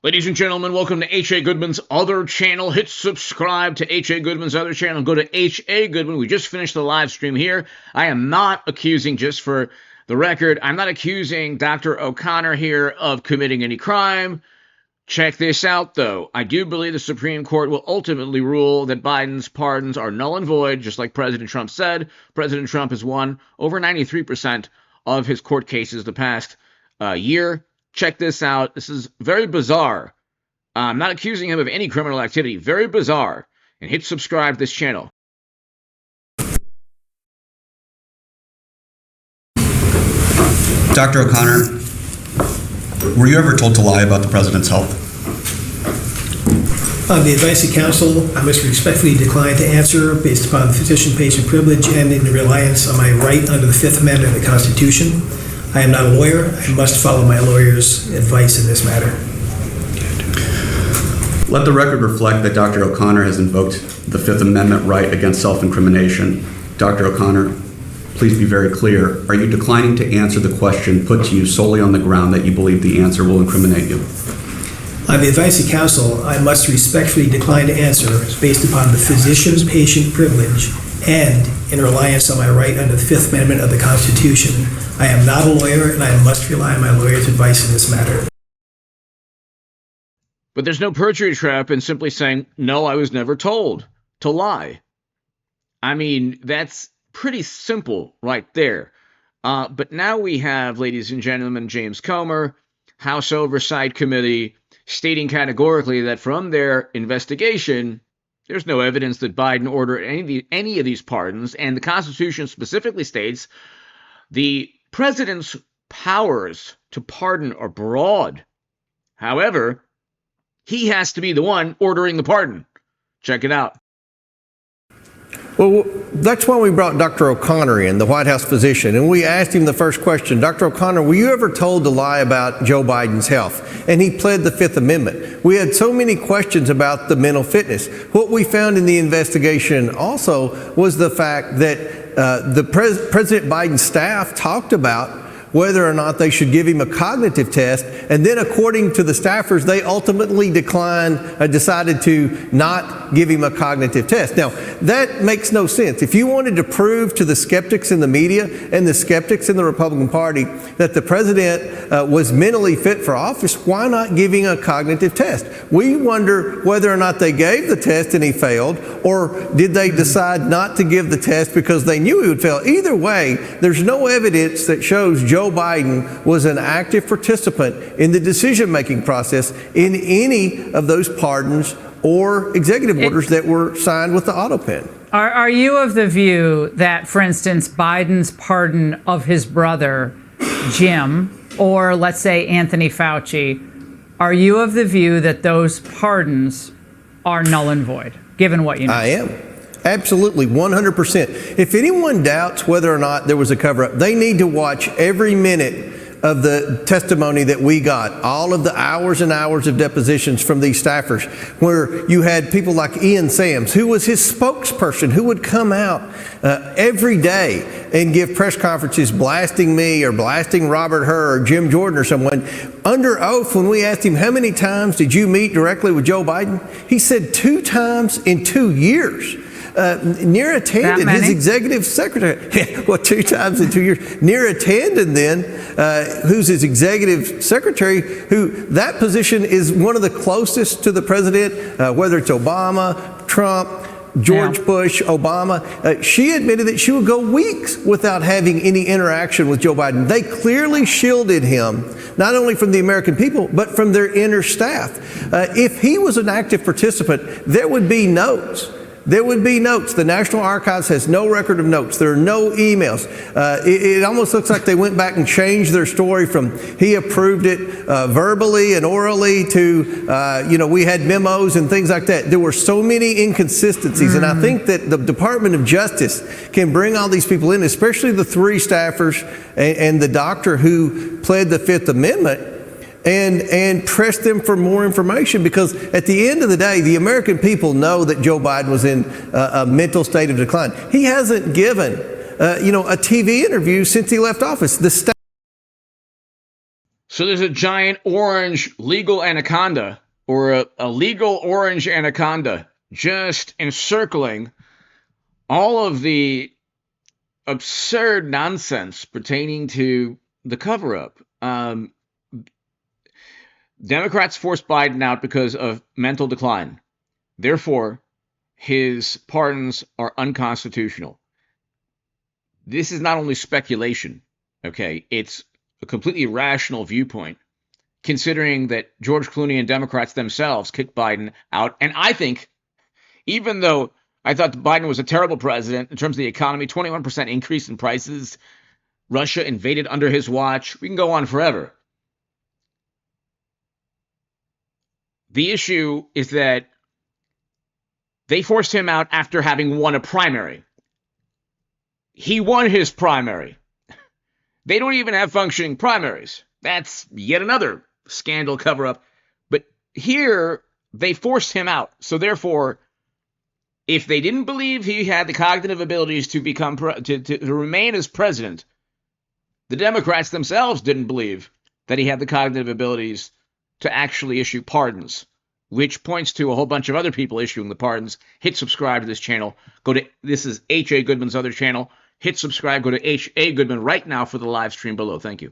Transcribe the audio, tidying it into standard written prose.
Ladies and gentlemen, welcome to H.A. Goodman's other channel. Hit subscribe to H.A. Goodman's other channel. Go to H.A. Goodman. We just finished the live stream here. I am not accusing, just for the record, I'm not accusing Dr. Okconor here of committing any crime. Check this out, though. I do believe the Supreme Court will ultimately rule that Biden's pardons are null and void, just like President Trump said. President Trump has won over 93% of his court cases the past year. Check this out. This is very bizarre. I'm not accusing him of any criminal activity. Very bizarre. And hit subscribe to this channel. Dr. Okconor, were you ever told to lie about the president's health? On the advice of counsel, I must respectfully decline to answer based upon the physician-patient privilege and in reliance on my right under the Fifth Amendment of the Constitution. I am not a lawyer. I must follow my lawyer's advice in this matter. Let the record reflect that Dr. Okconor has invoked the Fifth Amendment right against self-incrimination. Dr. Okconor, please be very clear. Are you declining to answer the question put to you solely on the ground that you believe the answer will incriminate you? On the advice of counsel, I must respectfully decline to answer based upon the physician's patient privilege and in reliance on my right under the Fifth Amendment of the Constitution. I am not a lawyer, and I must rely on my lawyer's advice in this matter. But there's no perjury trap in simply saying, no, I was never told to lie. I mean, that's pretty simple right there. But now we have, ladies and gentlemen, James Comer, House Oversight Committee, stating categorically that from their investigation, there's no evidence that Biden ordered any of these pardons, and the Constitution specifically states the president's powers to pardon are broad. However, he has to be the one ordering the pardon. Check it out. Well, that's why we brought Dr. Okconor in, the White House physician, and we asked him the first question, Dr. Okconor, were you ever told to lie about Joe Biden's health? And he pled the Fifth Amendment. We had so many questions about the mental fitness. What we found in the investigation also was the fact that President Biden's staff talked about whether or not they should give him a cognitive test, and then according to the staffers, they ultimately decided to not give him a cognitive test. Now, that makes no sense. If you wanted to prove to the skeptics in the media and the skeptics in the Republican Party that the president was mentally fit for office, why not give him a cognitive test? We wonder whether or not they gave the test and he failed, or did they decide not to give the test because they knew he would fail? Either way, there's no evidence that shows Joe Biden was an active participant in the decision-making process in any of those pardons or executive orders that were signed with the AUTOPEN. Are you of the view that, for instance, Biden's pardon of his brother, Jim, or let's say Anthony Fauci, are you of the view that those pardons are null and void, given what you know? I am. Absolutely, 100%. If anyone doubts whether or not there was a cover-up, they need to watch every minute of the testimony that we got, all of the hours and hours of depositions from these staffers, where you had people like Ian Sams, who was his spokesperson, who would come out every day and give press conferences blasting me or blasting Robert Hur or Jim Jordan or someone. Under oath, when we asked him, how many times did you meet directly with Joe Biden? He said 2 times in 2 years. Neera Tanden, his executive secretary, well, 2 times in 2 years. Neera Tanden then, who's his executive secretary, who that position is one of the closest to the president, whether it's Obama, Trump, George Bush, Obama. She admitted that she would go weeks without having any interaction with Joe Biden. They clearly shielded him, not only from the American people, but from their inner staff. If he was an active participant, there would be notes. There would be notes. The National Archives has no record of notes. There are no emails. It almost looks like they went back and changed their story from he approved it verbally and orally to, we had memos and things like that. There were so many inconsistencies. And I think that the Department of Justice can bring all these people in, especially the 3 staffers and the doctor who pled the Fifth Amendment, and press them for more information, because at the end of the day, the American people know that Joe Biden was in a mental state of decline. He hasn't given, a TV interview since he left office. So there's a giant orange legal anaconda, or a legal orange anaconda, just encircling all of the absurd nonsense pertaining to the cover-up. Democrats forced Biden out because of mental decline. Therefore, his pardons are unconstitutional. This is not only speculation, okay? It's a completely rational viewpoint, considering that George Clooney and Democrats themselves kicked Biden out. And I think, even though I thought Biden was a terrible president in terms of the economy, 21% increase in prices, Russia invaded under his watch, we can go on forever. The issue is that they forced him out after having won a primary. He won his primary. They don't even have functioning primaries. That's yet another scandal cover-up. But here, they forced him out. So therefore, if they didn't believe he had the cognitive abilities to become to remain as president, the Democrats themselves didn't believe that he had the cognitive abilities to actually issue pardons, which points to a whole bunch of other people issuing the pardons. Hit subscribe to this channel. This is H.A. Goodman's other channel. Hit subscribe. Go to H.A. Goodman right now for the live stream below. Thank you.